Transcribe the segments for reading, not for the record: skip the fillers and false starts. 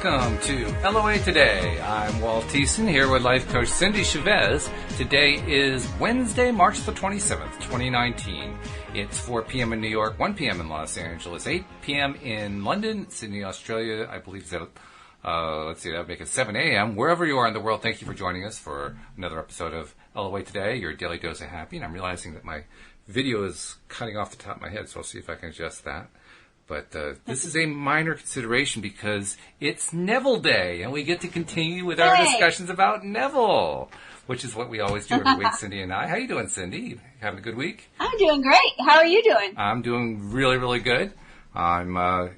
Welcome to LOA Today. I'm Walt Thiessen here with life coach Cindy Chavez. Today is Wednesday, March the 27th, 2019. It's 4 p.m. in New York, 1 p.m. in Los Angeles, 8 p.m. in London, Sydney, Australia. I believe that, that would make it 7 a.m. Wherever you are in the world, thank you for joining us for another episode of LOA Today, your daily dose of happy. And I'm realizing that my video is cutting off the top of my head, so I'll see if I can adjust that. But this is a minor consideration because it's Neville Day, and we get to continue with our discussions about Neville, which is what we always do every week, Cindy and I. How you doing, Cindy? You having a good week? I'm doing great. How are you doing? I'm doing really, really good. I'm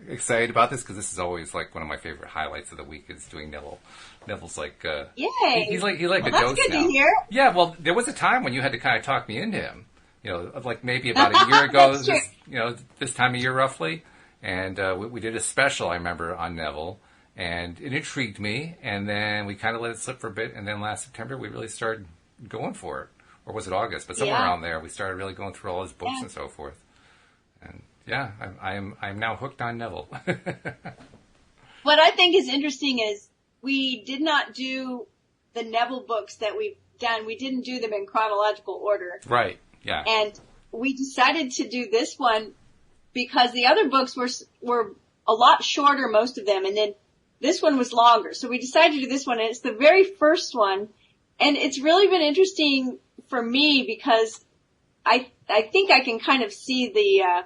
excited about this because this is always like one of my favorite highlights of the week is doing Neville. Neville's like, yay! He's like a that's ghost good now. To hear. Yeah, well, there was a time when you had to kind of talk me into him. You know, like maybe about a year ago. This time of year roughly. And we did a special, I remember, on Neville, and it intrigued me, and then we kind of let it slip for a bit, and then last September we really started going for it. Or was it August? But somewhere around there, we started really going through all his books and so forth. And I'm now hooked on Neville. What I think is interesting is we did not do the Neville books that we've done. We didn't do them in chronological order. Right, yeah. And we decided to do this one because the other books were a lot shorter, most of them, and then this one was longer. So we decided to do this one, and it's the very first one, and it's really been interesting for me because I think I can kind of see the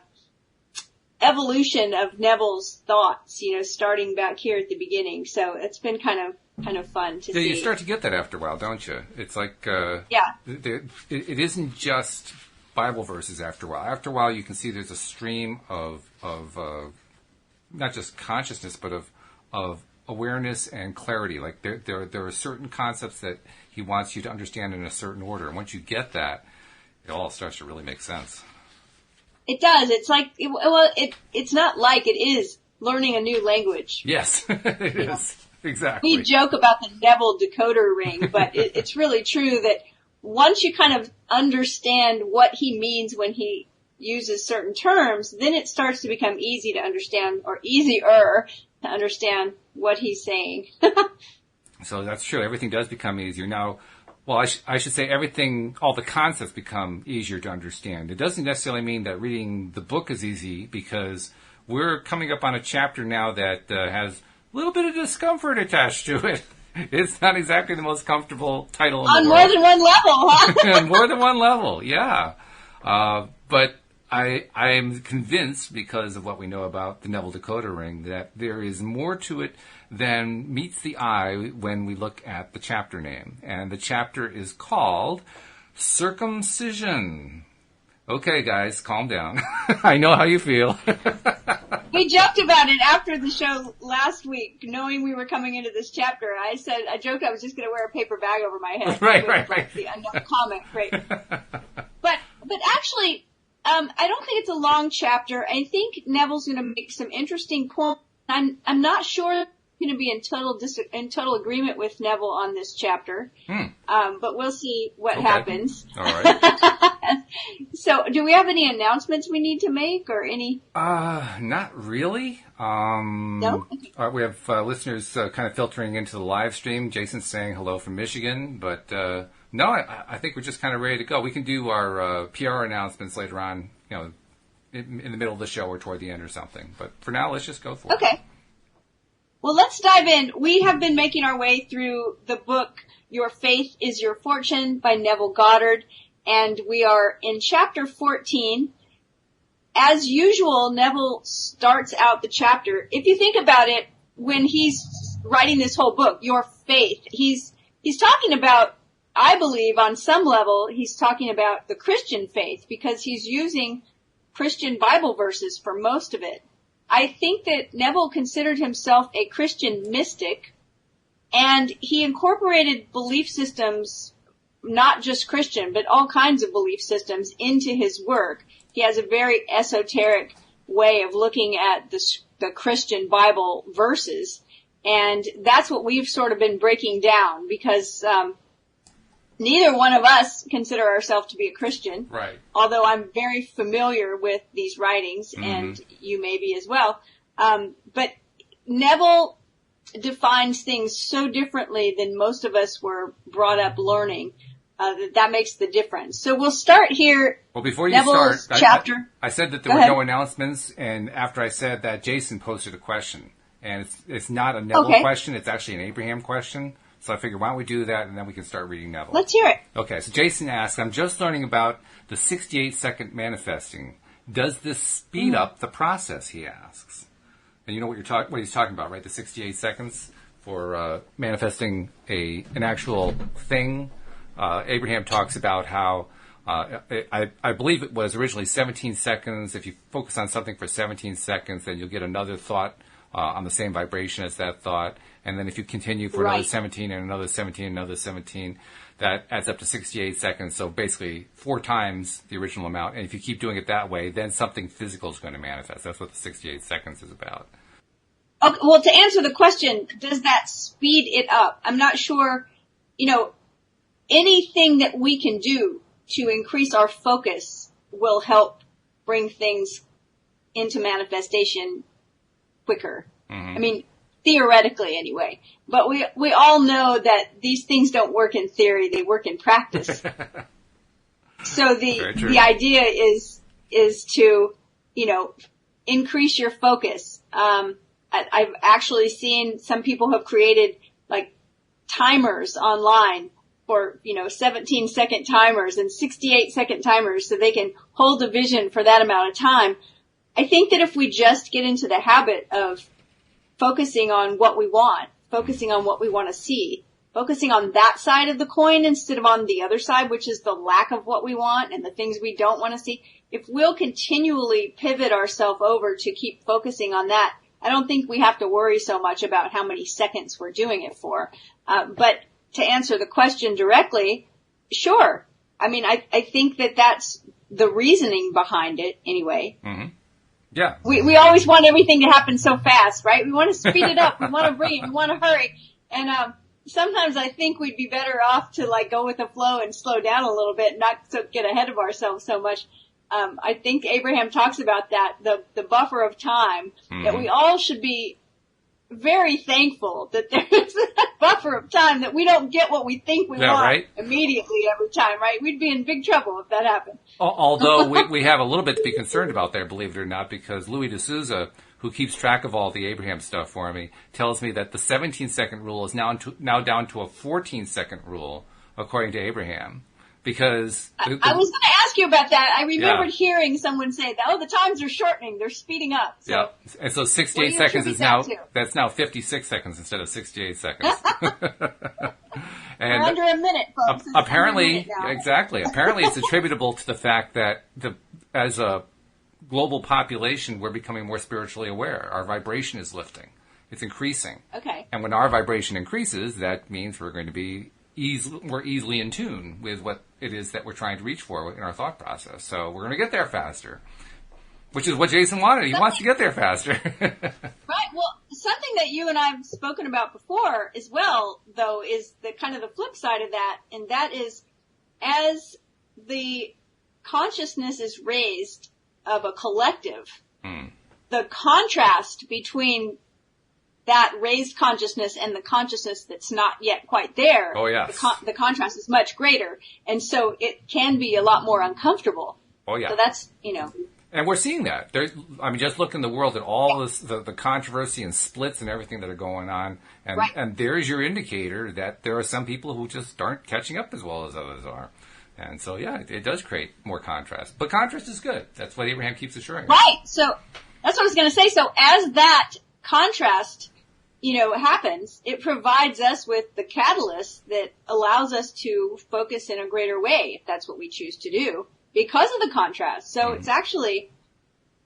evolution of Neville's thoughts, starting back here at the beginning. So it's been kind of fun to see. You start to get that after a while, don't you? It's like it isn't just Bible verses after a while. After a while, you can see there's a stream of not just consciousness, but of awareness and clarity. Like there are certain concepts that he wants you to understand in a certain order. And once you get that, it all starts to really make sense. It does. It's like, it's not like, it is learning a new language. Yes, it is. Exactly. We joke about the Neville decoder ring, but it's really true that once you kind of understand what he means when he uses certain terms, then it starts to become easy to understand, or easier to understand what he's saying. So that's true. Everything does become easier. Now, well, I should say all the concepts become easier to understand. It doesn't necessarily mean that reading the book is easy, because we're coming up on a chapter now that has a little bit of discomfort attached to it. It's not exactly the most comfortable title in the world. On more than one level, huh? On more than one level, yeah. But I'm convinced, because of what we know about the Neville decoder ring, that there is more to it than meets the eye when we look at the chapter name. And the chapter is called Circumcision. Okay, guys, calm down. I know how you feel. We joked about it after the show last week, knowing we were coming into this chapter. I joked I was just going to wear a paper bag over my head. Right. The unknown comic, right. But actually, I don't think it's a long chapter. I think Neville's going to make some interesting points. I'm not sure I'm going to be in total agreement with Neville on this chapter. But we'll see what happens. All right. So, do we have any announcements we need to make, or any? Not really. No? Okay. We have listeners kind of filtering into the live stream. Jason's saying hello from Michigan, but no, I think we're just kind of ready to go. We can do our PR announcements later on, in the middle of the show or toward the end or something. But for now, let's just go for it. Okay. Well, let's dive in. We have been making our way through the book, Your Faith is Your Fortune by Neville Goddard, and we are in chapter 14. As usual, Neville starts out the chapter. If you think about it, when he's writing this whole book, Your Faith, he's talking about, I believe, on some level, he's talking about the Christian faith, because he's using Christian Bible verses for most of it. I think that Neville considered himself a Christian mystic, and he incorporated belief systems, not just Christian, but all kinds of belief systems, into his work. He has a very esoteric way of looking at the Christian Bible verses, and that's what we've sort of been breaking down, because neither one of us consider ourselves to be a Christian. Right. Although I'm very familiar with these writings, and you may be as well. But Neville defines things so differently than most of us were brought up learning. That makes the difference. So we'll start here. Well, before you Neville's start, chapter. I said that there were no announcements, and after I said that, Jason posted a question. And it's not a Neville question, it's actually an Abraham question. So I figured, why don't we do that, and then we can start reading Neville. Let's hear it. Okay, so Jason asks, I'm just learning about the 68-second manifesting. Does this speed up the process, he asks. And you know what he's talking about, right? The 68 seconds for manifesting an actual thing. Abraham talks about how, I believe it was originally 17 seconds. If you focus on something for 17 seconds, then you'll get another thought on the same vibration as that thought. And then if you continue for another 17 and another 17 and another 17, that adds up to 68 seconds. So basically 4 times the original amount. And if you keep doing it that way, then something physical is going to manifest. That's what the 68 seconds is about. Okay, well, to answer the question, does that speed it up? I'm not sure, anything that we can do to increase our focus will help bring things into manifestation quicker. Mm-hmm. I mean, theoretically anyway. But we all know that these things don't work in theory, they work in practice. So the idea is to, increase your focus. I've actually seen some people have created like timers online for, 17-second timers and 68-second timers so they can hold a vision for that amount of time. I think that if we just get into the habit of focusing on what we want, focusing on what we want to see, focusing on that side of the coin instead of on the other side, which is the lack of what we want and the things we don't want to see, if we'll continually pivot ourselves over to keep focusing on that, I don't think we have to worry so much about how many seconds we're doing it for. But to answer the question directly, sure. I mean, I think that that's the reasoning behind it anyway. Mm-hmm. Yeah. We always want everything to happen so fast, right? We want to speed it up. We want to bring it. We want to hurry. And, sometimes I think we'd be better off to like go with the flow and slow down a little bit, not get ahead of ourselves so much. I think Abraham talks about that, the buffer of time, that we all should be very thankful that there's a buffer of time, that we don't get what we think we want immediately every time, right? We'd be in big trouble if that happened. Although we have a little bit to be concerned about there, believe it or not, because Louis de Souza, who keeps track of all the Abraham stuff for me, tells me that the 17-second rule is now down to a 14-second rule, according to Abraham. Because I was going to ask you about that. I remembered hearing someone say that, the times are shortening, they're speeding up. So, yeah, and so 68 seconds is that's now 56 seconds instead of 68 seconds. And we're under a minute, folks. Apparently, exactly. Apparently, it's attributable to the fact that as a global population, we're becoming more spiritually aware. Our vibration is lifting; it's increasing. Okay. And when our vibration increases, that means we're going to be more easily in tune with what it is that we're trying to reach for in our thought process. So we're going to get there faster, which is what Jason wanted. He wants to get there faster. Right. Well, something that you and I have spoken about before as well, though, is the kind of the flip side of that, and that is as the consciousness is raised of a collective, the contrast between that raised consciousness and the consciousness that's not yet quite there, the contrast is much greater. And so it can be a lot more uncomfortable. Oh, yeah. So that's, And we're seeing that. Just look in the world at all this, the controversy and splits and everything that are going on. And there's your indicator that there are some people who just aren't catching up as well as others are. And so, it does create more contrast. But contrast is good. That's what Abraham keeps assuring us. Right. So that's what I was going to say. So as that contrast happens, it provides us with the catalyst that allows us to focus in a greater way, if that's what we choose to do, because of the contrast. So it's actually,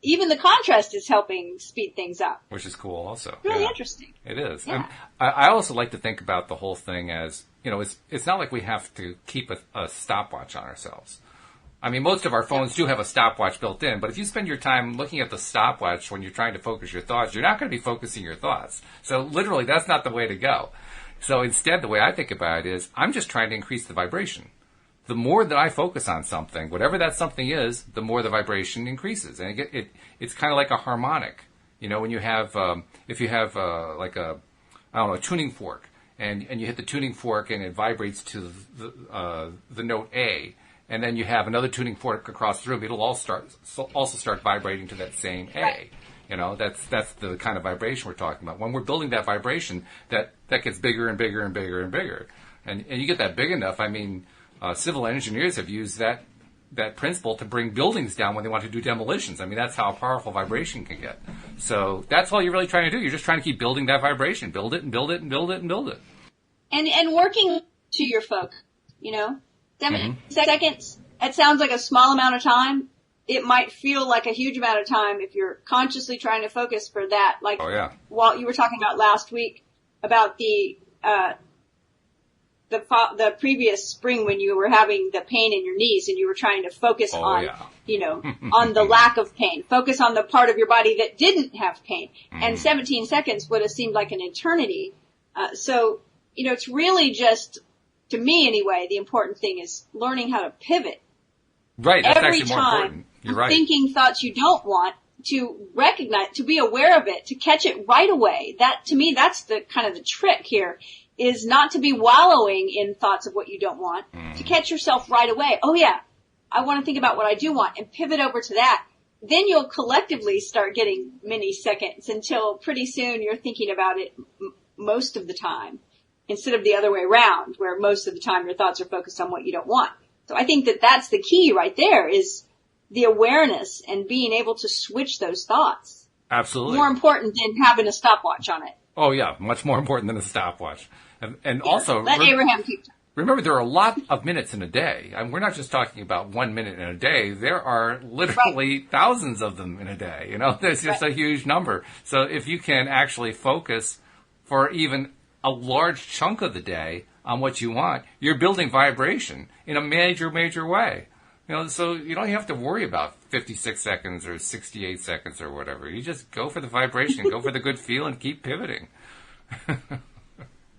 even the contrast is helping speed things up. Which is cool also. Really interesting. It is. Yeah. I also like to think about the whole thing as, it's not like we have to keep a stopwatch on ourselves. I mean, most of our phones do have a stopwatch built in, but if you spend your time looking at the stopwatch when you're trying to focus your thoughts, you're not going to be focusing your thoughts. So literally, that's not the way to go. So instead, the way I think about it is, I'm just trying to increase the vibration. The more that I focus on something, whatever that something is, the more the vibration increases. And it's kind of like a harmonic. When you have, if you have like a I don't know, a tuning fork, and you hit the tuning fork and it vibrates to the note A, and then you have another tuning fork across the room, it'll also start vibrating to that same A. Right. You know, that's the kind of vibration we're talking about. When we're building that vibration, that gets bigger and bigger and bigger and bigger. And you get that big enough, I mean, civil engineers have used that principle to bring buildings down when they want to do demolitions. I mean, that's how powerful vibration can get. So that's all you're really trying to do. You're just trying to keep building that vibration. Build it and build it and build it and build it. And working to your focus, you know. 7 seconds, it sounds like a small amount of time. It might feel like a huge amount of time if you're consciously trying to focus for that. Like, Walt, you were talking about last week about the previous spring when you were having the pain in your knees and you were trying to focus on the lack of pain. Focus on the part of your body that didn't have pain. And 17 seconds would have seemed like an eternity. So, you know, it's really just, to me anyway, the important thing is learning how to pivot. Right, that's every actually more time important. You're right. Thinking thoughts you don't want, to recognize, to be aware of it, to catch it right away. That, to me, that's the kind of the trick here, is not to be wallowing in thoughts of what you don't want, to catch yourself right away. Oh yeah, I want to think about what I do want, and pivot over to that. Then you'll collectively start getting mini seconds until pretty soon you're thinking about it most of the time, instead of the other way around, where most of the time your thoughts are focused on what you don't want. So I think that that's the key right there, is the awareness and being able to switch those thoughts. Absolutely. More important than having a stopwatch on it. Oh yeah, much more important than a stopwatch. And also, let Abraham keep time. Remember, there are a lot of minutes in a day. I mean, we're not just talking about 1 minute in a day. There are literally thousands of them in a day. You know, there's just a huge number. So if you can actually focus for even a large chunk of the day on what you want, you're building vibration in a major, major way. You know, so you don't have to worry about 56 seconds or 68 seconds or whatever. You just go for the vibration, go for the good feel, and keep pivoting.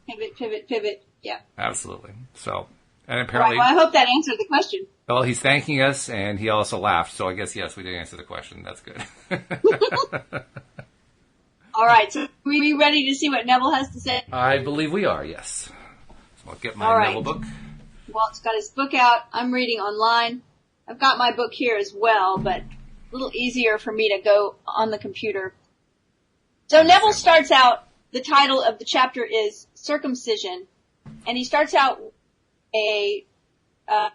Pivot. Yeah. Absolutely. So, and apparently... Well, I hope that answered the question. Well, he's thanking us, and he also laughed. So I guess, yes, we did answer the question. That's good. All right. So are we ready to see what Neville has to say? I believe we are, yes. So I'll get my Neville book. Walt's got his book out. I'm reading online. I've got my book here as well, but a little easier for me to go on the computer. So Neville starts out, the title of the chapter is Circumcision, and he starts out a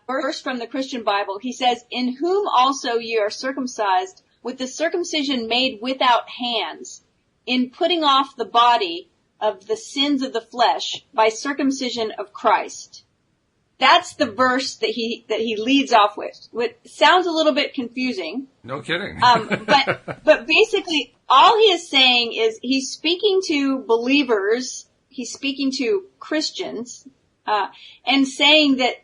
verse from the Christian Bible. He says, "In whom also ye are circumcised with the circumcision made without hands, in putting off the body of the sins of the flesh by circumcision of Christ." That's the verse that he leads off with. Which sounds a little bit confusing. No kidding. But basically all he is saying is he's speaking to believers, he's speaking to Christians, and saying that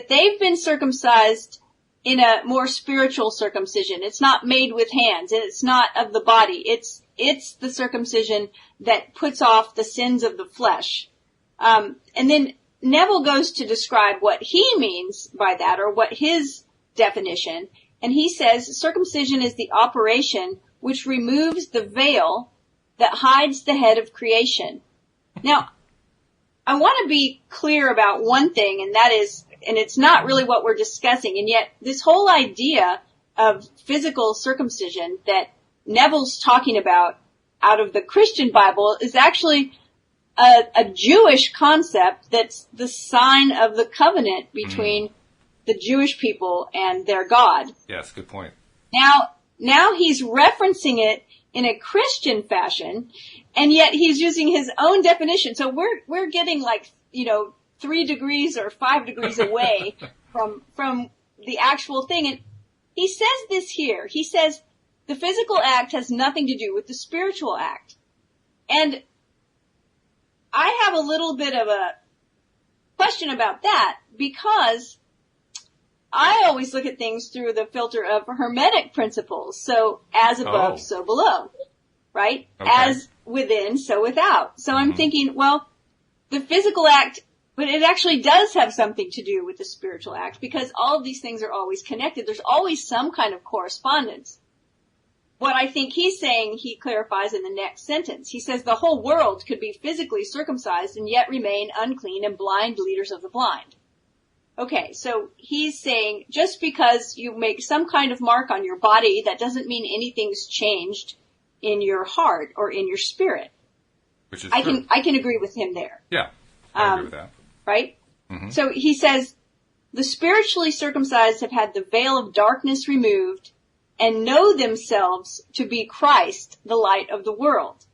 they've been circumcised in a more spiritual circumcision. It's not made with hands, and it's not of the body. It's the circumcision that puts off the sins of the flesh. And then Neville goes to describe what he means by that, or what his definition, and he says circumcision is the operation which removes the veil that hides the head of creation. Now, I want to be clear about one thing, and that is, and it's not really what we're discussing, and yet this whole idea of physical circumcision that Neville's talking about out of the Christian Bible is actually a Jewish concept that's the sign of the covenant between the Jewish people and their God. Yes, good point. Now he's referencing it in a Christian fashion, and yet he's using his own definition. So we're getting like, 3 degrees or 5 degrees away from the actual thing. And he says this here. He says the physical act has nothing to do with the spiritual act. And I have a little bit of a question about that, because I always look at things through the filter of Hermetic principles. So as above, so below, right? Okay. As within, so without. So I'm thinking, well, the physical act, but it actually does have something to do with the spiritual act, because all of these things are always connected. There's always some kind of correspondence. what I think he's saying, he clarifies in the next sentence. He says the whole world could be physically circumcised and yet remain unclean and blind leaders of the blind. Okay, so he's saying just because you make some kind of mark on your body, that doesn't mean anything's changed in your heart or in your spirit. Which is true. I can agree with him there. Yeah, I agree with that. Right? Mm-hmm. So he says, the spiritually circumcised have had the veil of darkness removed and know themselves to be Christ, the light of the world.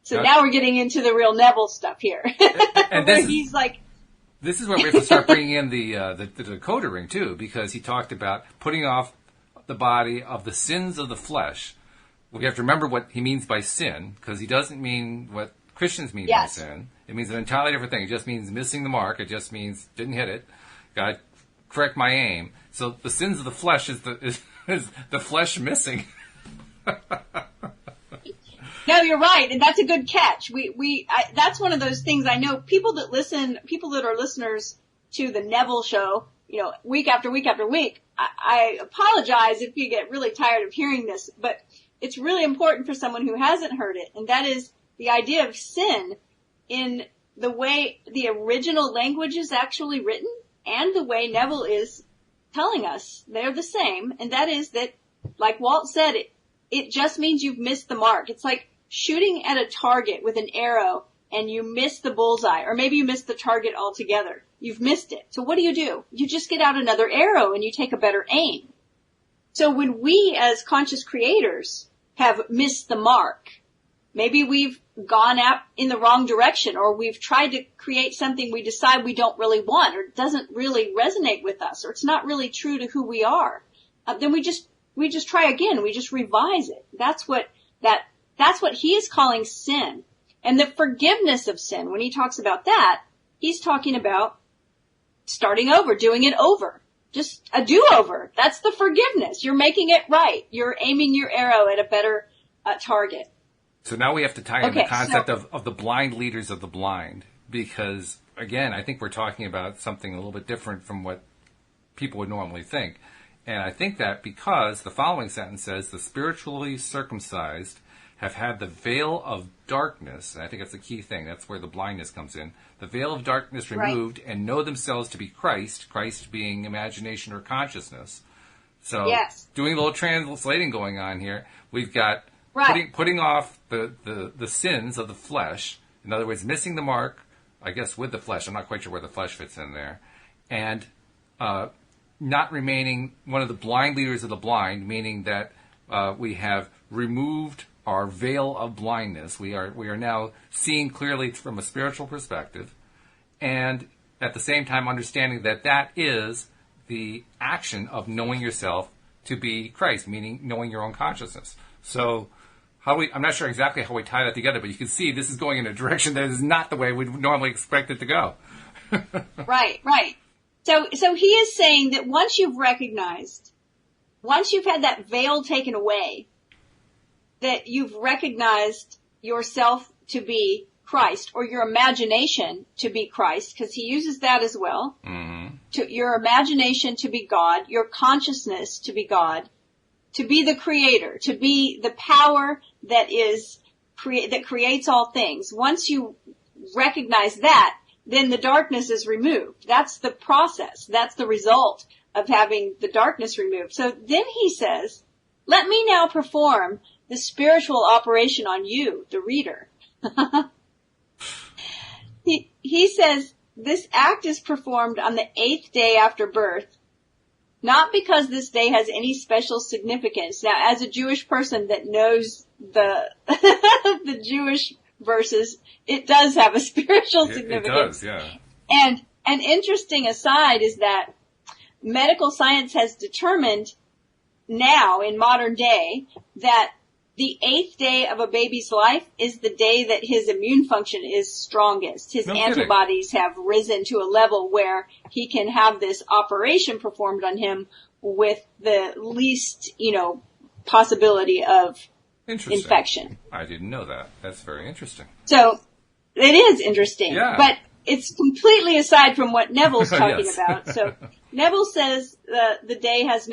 So now we're getting into the real Neville stuff here. And where he's like... This is where we have to start bringing in the decoder ring, too, because he talked about putting off the body of the sins of the flesh. We have to remember what he means by sin, because he doesn't mean what Christians mean by sin. It means an entirely different thing. It just means missing the mark. It just means didn't hit it. Got to correct my aim. So the sins of the flesh is the flesh missing. No, you're right, and that's a good catch. That's one of those things I know people that are listeners to the Neville show, week after week after week. I apologize if you get really tired of hearing this, but it's really important for someone who hasn't heard it, and that is the idea of sin in the way the original language is actually written and the way Neville is telling us they're the same, and that is that, like Walt said, it just means you've missed the mark. It's like shooting at a target with an arrow and you miss the bullseye, or maybe you miss the target altogether. You've missed it. So what do? You just get out another arrow and you take a better aim. So when we as conscious creators have missed the mark, maybe we've gone out in the wrong direction, or we've tried to create something we decide we don't really want, or it doesn't really resonate with us, or it's not really true to who we are. Then we just try again. We just revise it. That's what he is calling sin. And the forgiveness of sin, when he talks about that, he's talking about starting over, doing it over. Just a do-over. That's the forgiveness. You're making it right. You're aiming your arrow at a better target. So now we have to tie in the concept of the blind leaders of the blind, because, again, I think we're talking about something a little bit different from what people would normally think. And I think that because the following sentence says, the spiritually circumcised have had the veil of darkness, and I think that's the key thing, that's where the blindness comes in, the veil of darkness removed, and know themselves to be Christ, Christ being imagination or consciousness. So doing a little translating going on here, we've got putting off the sins of the flesh, in other words, missing the mark, I guess with the flesh, I'm not quite sure where the flesh fits in there, and not remaining one of the blind leaders of the blind, meaning that we have removed our veil of blindness. We are now seeing clearly from a spiritual perspective, and at the same time understanding that that is the action of knowing yourself to be Christ, meaning knowing your own consciousness. So I'm not sure exactly how we tie that together, but you can see this is going in a direction that is not the way we'd normally expect it to go. Right. So he is saying that once you've had that veil taken away, that you've recognized yourself to be Christ, or your imagination to be Christ, because he uses that as well. Mm-hmm. To your imagination to be God, your consciousness to be God, to be the creator, to be the power that creates all things. Once you recognize that, then the darkness is removed. That's the process. That's the result of having the darkness removed. So then he says, let me now perform the spiritual operation on you, the reader. He says, this act is performed on the 8th day after birth, not because this day has any special significance. Now, as a Jewish person that knows the Jewish verses, it does have a spiritual significance. It does, yeah. And an interesting aside is that medical science has determined now, in modern day, that the 8th day of a baby's life is the day that his immune function is strongest. His antibodies have risen to a level where he can have this operation performed on him with the least, possibility of infection. I didn't know that. That's very interesting. So it is interesting, but it's completely aside from what Neville's talking about. So Neville says the day has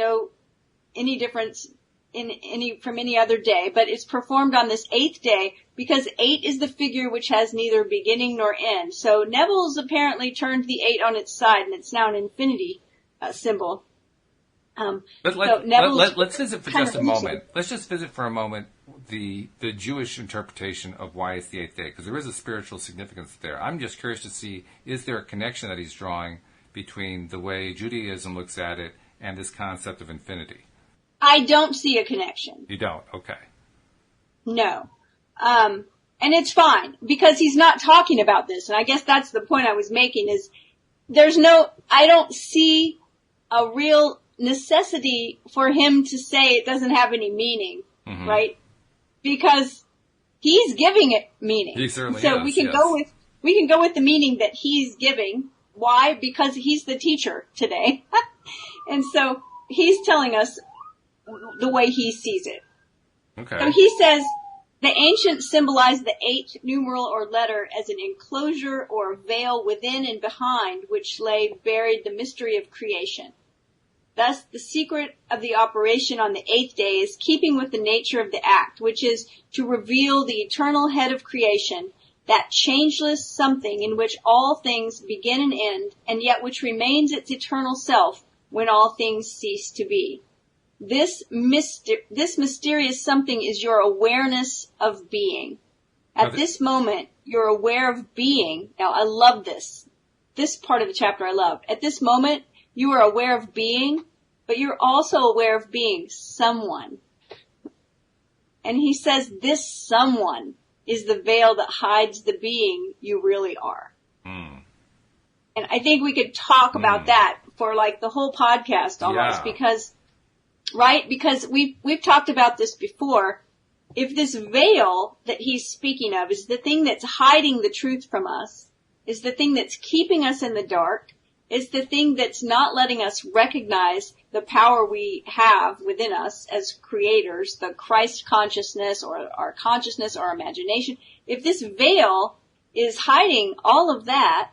any difference from any other day, but it's performed on this 8th day because 8 is the figure which has neither beginning nor end. So Neville's apparently turned the 8 on its side, and it's now an infinity symbol. Let's visit for just a moment. Let's just visit for a moment the Jewish interpretation of why it's the 8th day, because there is a spiritual significance there. I'm just curious to see, is there a connection that he's drawing between the way Judaism looks at it and this concept of infinity? I don't see a connection. You don't? Okay. No. And it's fine, because he's not talking about this, and I guess that's the point I was making, is I don't see a real necessity for him to say it doesn't have any meaning, right? Because he's giving it meaning. He certainly so is, we can go with the meaning that he's giving. Why? Because he's the teacher today. And so he's telling us the way he sees it. Okay. So he says the ancients symbolized the 8th numeral or letter as an enclosure or veil within and behind which lay buried the mystery of creation. Thus, the secret of the operation on the 8th day is keeping with the nature of the act, which is to reveal the eternal head of creation, that changeless something in which all things begin and end, and yet which remains its eternal self when all things cease to be. This mysterious something is your awareness of being. At this moment, you're aware of being. Now, I love this. This part of the chapter I love. At this moment, you are aware of being, but you're also aware of being someone. And he says this someone is the veil that hides the being you really are. And I think we could talk about that for like the whole podcast almost, because we've talked about this before. If this veil that he's speaking of is the thing that's hiding the truth from us, is the thing that's keeping us in the dark, is the thing that's not letting us recognize the power we have within us as creators, the Christ consciousness or our consciousness or our imagination. If this veil is hiding all of that,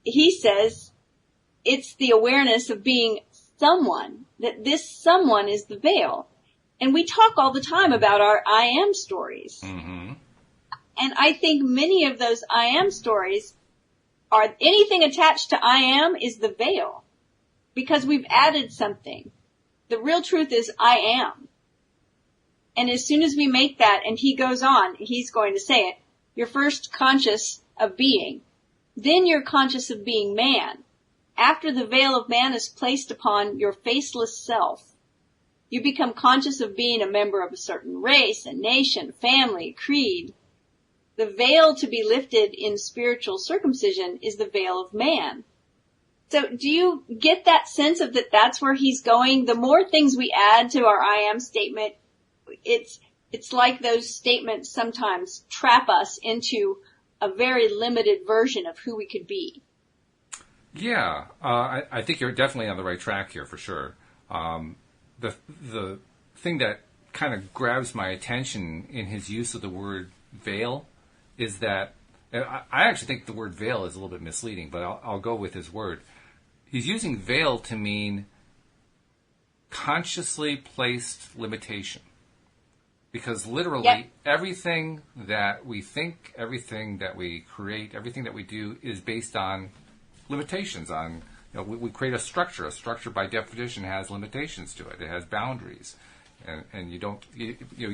he says it's the awareness of being someone, that this someone is the veil. And we talk all the time about our I am stories. And I think many of those I am stories are anything attached to I am is the veil, because we've added something. The real truth is I am. And as soon as we make that, and he goes on, he's going to say it, you're first conscious of being. Then you're conscious of being man. After the veil of man is placed upon your faceless self, you become conscious of being a member of a certain race, a nation, family, creed. The veil to be lifted in spiritual circumcision is the veil of man. So do you get that sense of that's where he's going? The more things we add to our I am statement, it's like those statements sometimes trap us into a very limited version of who we could be. Yeah, I think you're definitely on the right track here for sure. The thing that kind of grabs my attention in his use of the word veil is that, I actually think the word veil is a little bit misleading, but I'll go with his word. He's using veil to mean consciously placed limitation. Because literally everything that we think, everything that we create, everything that we do is based on limitations. We create a structure. A structure by definition has limitations to it. It has boundaries. And you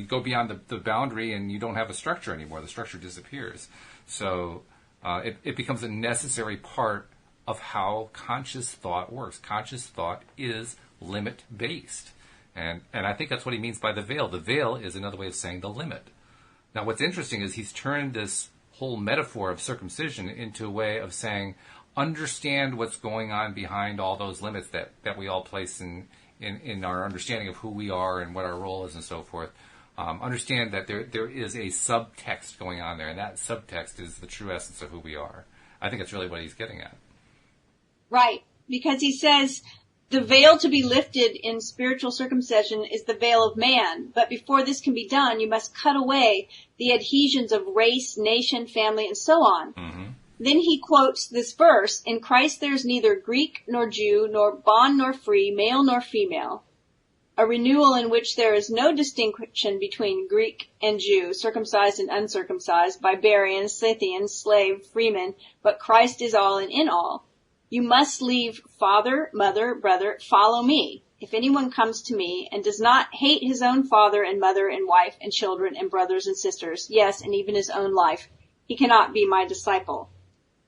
go beyond the boundary and you don't have a structure anymore. The structure disappears. So it becomes a necessary part of how conscious thought works. Conscious thought is limit-based. And I think that's what he means by the veil. The veil is another way of saying the limit. Now, what's interesting is he's turned this whole metaphor of circumcision into a way of saying, understand what's going on behind all those limits that we all place in our understanding of who we are and what our role is and so forth. Understand that there is a subtext going on there, and that subtext is the true essence of who we are. I think that's really what he's getting at. Right, because he says the veil to be lifted in spiritual circumcision is the veil of man, but before this can be done, you must cut away the adhesions of race, nation, family, and so on. Then he quotes this verse, in Christ there is neither Greek nor Jew, nor bond nor free, male nor female. a renewal in which there is no distinction between Greek and Jew, circumcised and uncircumcised, barbarian, Scythian, slave, freeman, but Christ is all and in all. You must leave father, mother, brother, follow me. If anyone comes to me and does not hate his own father and mother and wife and children and brothers and sisters, yes, and even his own life, he cannot be my disciple.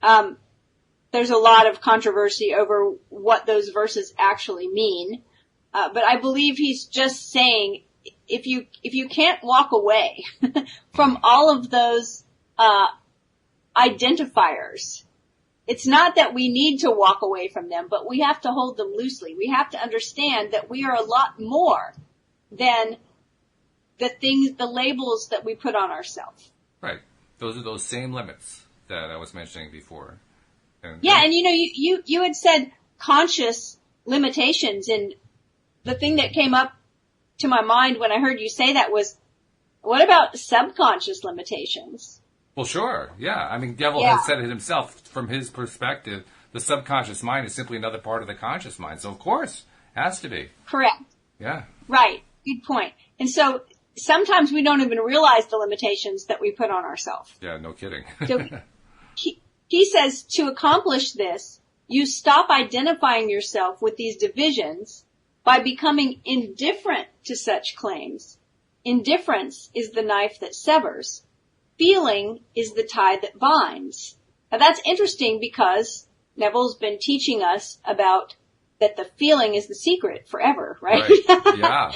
There's a lot of controversy over what those verses actually mean. But I believe he's just saying, if you can't walk away from all of those, identifiers, it's not that we need to walk away from them, but we have to hold them loosely. We have to understand that we are a lot more than the labels that we put on ourselves. Right. Those are those same limits that I was mentioning before. And you had said conscious limitations, and the thing that came up to my mind when I heard you say that was, what about subconscious limitations? Well, sure. Yeah. I mean, Neville has said it himself. From his perspective, the subconscious mind is simply another part of the conscious mind. So, of course, it has to be. Correct. Yeah. Right. Good point. And so sometimes we don't even realize the limitations that we put on ourselves. Yeah, no kidding. So he says, to accomplish this, you stop identifying yourself with these divisions by becoming indifferent to such claims. Indifference is the knife that severs. Feeling is the tie that binds. Now that's interesting because Neville's been teaching us about that the feeling is the secret forever, right? Yeah.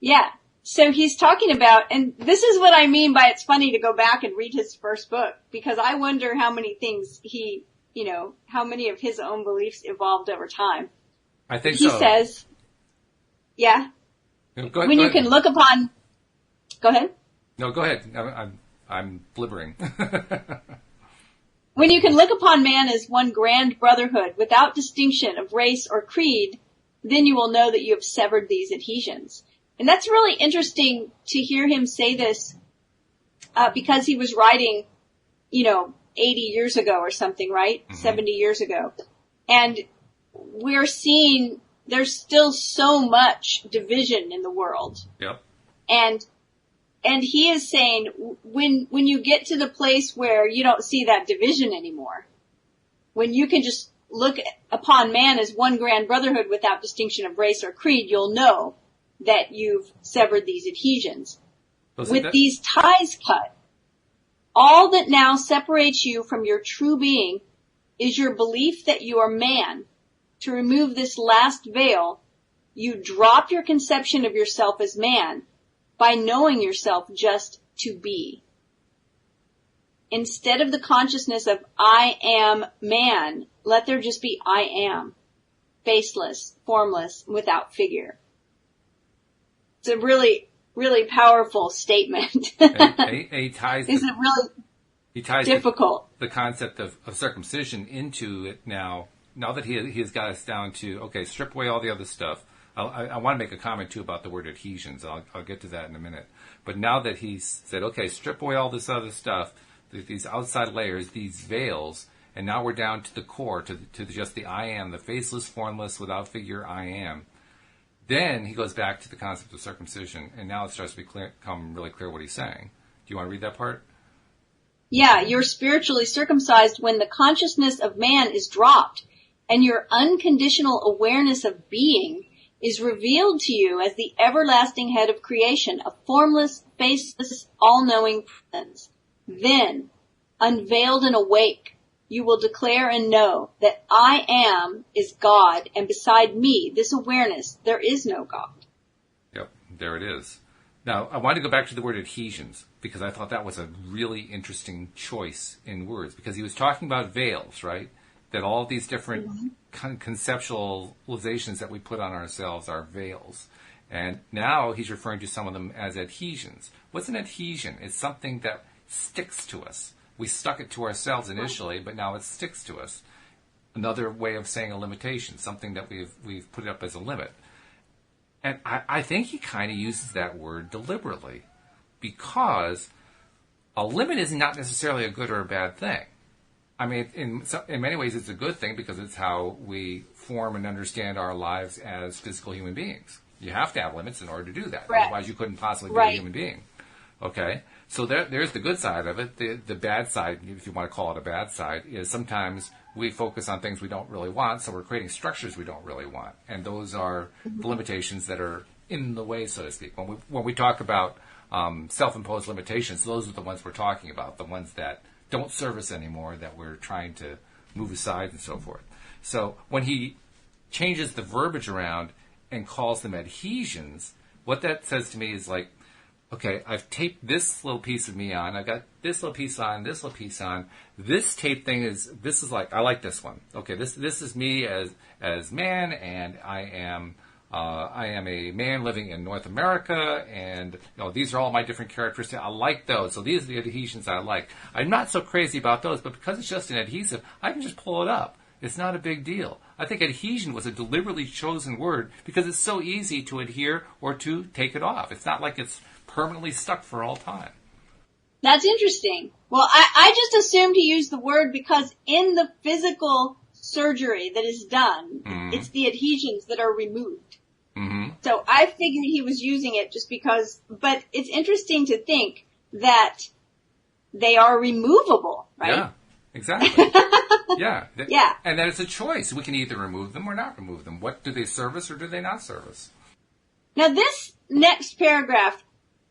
Yeah. So he's talking about, and this is what I mean by it's funny to go back and read his first book, because I wonder how many things how many of his own beliefs evolved over time. I think he so. He says, yeah. Go ahead, when you can look upon, go ahead. No, go ahead. I'm blibbering. When you can look upon man as one grand brotherhood without distinction of race or creed, then you will know that you have severed these adhesions. And that's really interesting to hear him say this, because he was writing, 80 years ago or something, right? Mm-hmm. 70 years ago. And we're seeing there's still so much division in the world. Yep. And he is saying, when you get to the place where you don't see that division anymore, when you can just look upon man as one grand brotherhood without distinction of race or creed, you'll know that you've severed these adhesions. With these ties cut, all that now separates you from your true being is your belief that you are man. To remove this last veil, you drop your conception of yourself as man by knowing yourself just to be. Instead of the consciousness of I am man, let there just be I am, faceless, formless, without figure. It's a really, really powerful statement. He ties Is it really difficult? The concept of circumcision into it now that he has got us down to, okay, strip away all the other stuff. I want to make a comment, too, about the word adhesions. I'll get to that in a minute. But now that he's said, okay, strip away all this other stuff, these outside layers, these veils, and now we're down to the core, to just the I am, the faceless, formless, without figure I am. Then he goes back to the concept of circumcision, and now it starts to become really clear what he's saying. Do you want to read that part? Yeah, you're spiritually circumcised when the consciousness of man is dropped, and your unconditional awareness of being is revealed to you as the everlasting head of creation, a formless, faceless, all-knowing presence. Then, unveiled and awake, you will declare and know that I am is God, and beside me, this awareness, there is no God. Yep, there it is. Now, I want to go back to the word adhesions, because I thought that was a really interesting choice in words, because he was talking about veils, right? That all of these different conceptualizations that we put on ourselves are veils. And now he's referring to some of them as adhesions. What's an adhesion? It's something that sticks to us. We stuck it to ourselves initially, but now it sticks to us. Another way of saying a limitation, something that we've put up as a limit. And I think he kind of uses that word deliberately, because a limit is not necessarily a good or a bad thing. I mean, in many ways, it's a good thing because it's how we form and understand our lives as physical human beings. You have to have limits in order to do that. Correct. Otherwise, you couldn't possibly be Right. a human being. Okay? So there's the good side of it. The bad side, if you want to call it a bad side, is sometimes we focus on things we don't really want, so we're creating structures we don't really want. And those are the limitations that are in the way, so to speak. When we talk about self-imposed limitations, those are the ones we're talking about, the ones that don't serve us anymore, that we're trying to move aside and so forth. So when he changes the verbiage around and calls them adhesions, what that says to me is like, okay, I've taped this little piece of me on. I've got this little piece on, this little piece on. This tape thing is like, I like this one. Okay, this is me as man, and I am a man living in North America, and these are all my different characteristics. I like those. So these are the adhesions I like. I'm not so crazy about those, but because it's just an adhesive, I can just pull it up. It's not a big deal. I think adhesion was a deliberately chosen word because it's so easy to adhere or to take it off. It's not like it's permanently stuck for all time. That's interesting. Well, I just assumed he used the word because in the physical surgery that is done, it's the adhesions that are removed. Mm-hmm. So I figured he was using it just because, but it's interesting to think that they are removable, right? Yeah, exactly. Yeah. Yeah. And that it's a choice. We can either remove them or not remove them. What do they serve us or do they not serve us? Now this next paragraph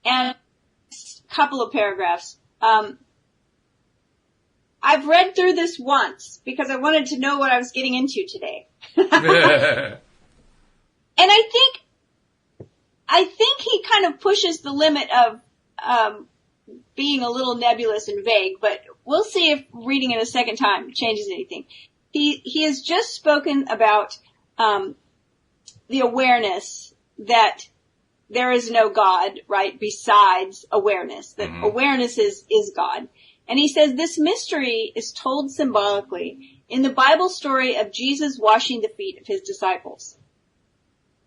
and a couple of paragraphs, I've read through this once because I wanted to know what I was getting into today. And I think he kind of pushes the limit of being a little nebulous and vague, but we'll see if reading it a second time changes anything. He has just spoken about the awareness that there is no God, right, besides awareness, that awareness is God. And he says this mystery is told symbolically in the Bible story of Jesus washing the feet of his disciples.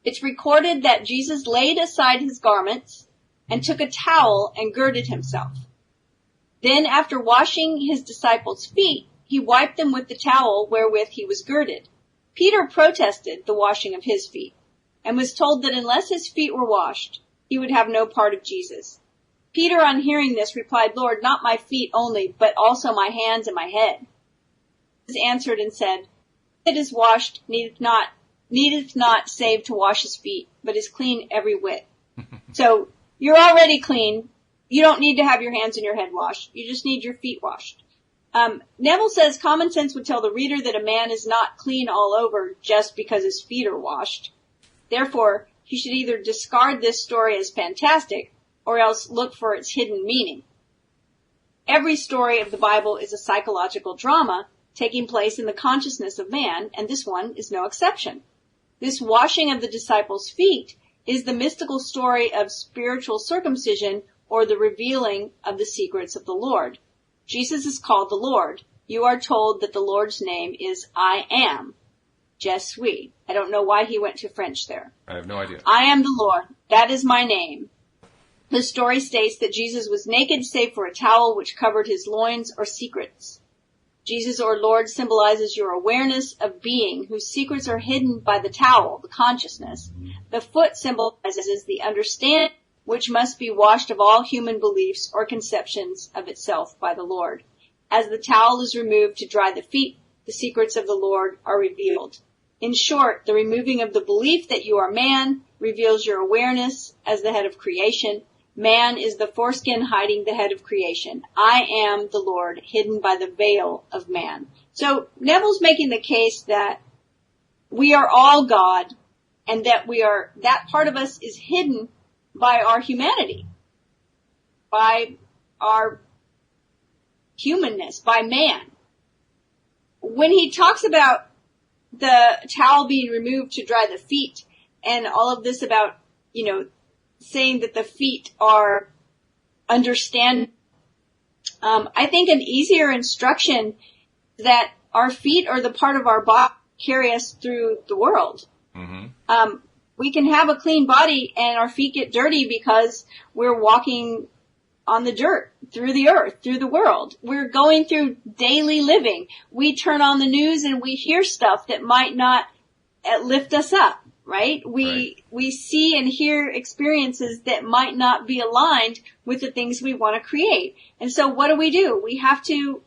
It's recorded that Jesus laid aside his garments and took a towel and girded himself. Then after washing his disciples' feet, he wiped them with the towel wherewith he was girded. Peter protested the washing of his feet and was told that unless his feet were washed, he would have no part of Jesus. Peter, on hearing this, replied, Lord, not my feet only, but also my hands and my head. Jesus answered and said, it is washed, needeth not save to wash his feet, but is clean every whit. So you're already clean. You don't need to have your hands and your head washed. You just need your feet washed. Neville says common sense would tell the reader that a man is not clean all over just because his feet are washed. Therefore, he should either discard this story as fantastic or else look for its hidden meaning. Every story of the Bible is a psychological drama taking place in the consciousness of man, and this one is no exception. This washing of the disciples' feet is the mystical story of spiritual circumcision or the revealing of the secrets of the Lord. Jesus is called the Lord. You are told that the Lord's name is I am. Je suis. I don't know why he went to French there. I have no idea. I am the Lord. That is my name. The story states that Jesus was naked save for a towel which covered his loins or secrets. Jesus or Lord symbolizes your awareness of being whose secrets are hidden by the towel, the consciousness. The foot symbolizes the understanding which must be washed of all human beliefs or conceptions of itself by the Lord. As the towel is removed to dry the feet, the secrets of the Lord are revealed. In short, the removing of the belief that you are man reveals your awareness as the head of creation. Man is the foreskin hiding the head of creation. I am the Lord, hidden by the veil of man. So Neville's making the case that we are all God and that that part of us is hidden by our humanity, by our humanness, by man. When he talks about the towel being removed to dry the feet and all of this about, saying that the feet are understand. I think an easier instruction that our feet are the part of our body carry us through the world. Mm-hmm. We can have a clean body and our feet get dirty because we're walking on the dirt, through the earth, through the world. We're going through daily living. We turn on the news and we hear stuff that might not lift us up. right? We see and hear experiences that might not be aligned with the things we want to create. And so what do? We have to